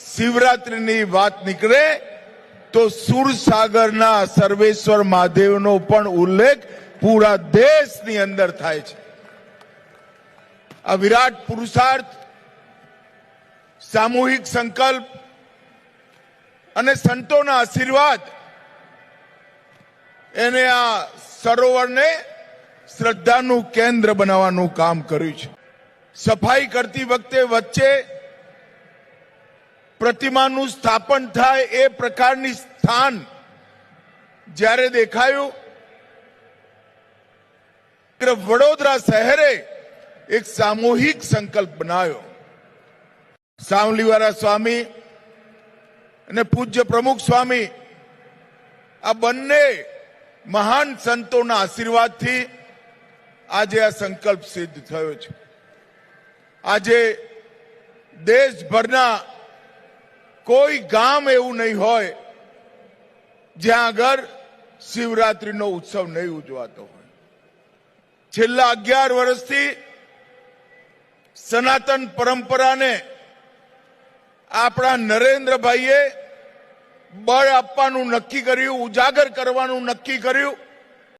શિવરાત્રીની વાત નીકળે તો સુરસાગરના સર્વેશ્વર મહાદેવનો પણ ઉલ્લેખ પૂરા દેશની અંદર થાય છે। આ વિરાટ પુરુષાર્થ, સામૂહિક સંકલ્પ અને સંતોના આશીર્વાદ એને આ સરોવરને શ્રદ્ધાનું કેન્દ્ર બનાવવાનું કામ કર્યું છે। સફાઈ કરતી વખતે વચ્ચે પ્રતિમાનું સ્થાપન થાય એ પ્રકારની સ્થાન જ્યારે દેખાયું, વડોદરા શહેરે એક સામૂહિક સંકલ્પ બનાવ્યો। સાવલીવાલા સ્વામી અને પૂજ્ય પ્રમુખ સ્વામી આ બંને મહાન સંતોના આશીર્વાદથી આજે આ સંકલ્પ સિદ્ધ થયો છે। આજે દેશભરના કોઈ ગામ એવું નહીં હોય જ્યાં આગળ શિવરાત્રીનો ઉત્સવ નહીં ઉજવાતો હોય। છેલ્લા 11 વર્ષથી સનાતન પરંપરાને આપણા નરેન્દ્રભાઈએ બળ આપવાનું નક્કી કર્યું, ઉજાગર કરવાનું નક્કી કર્યું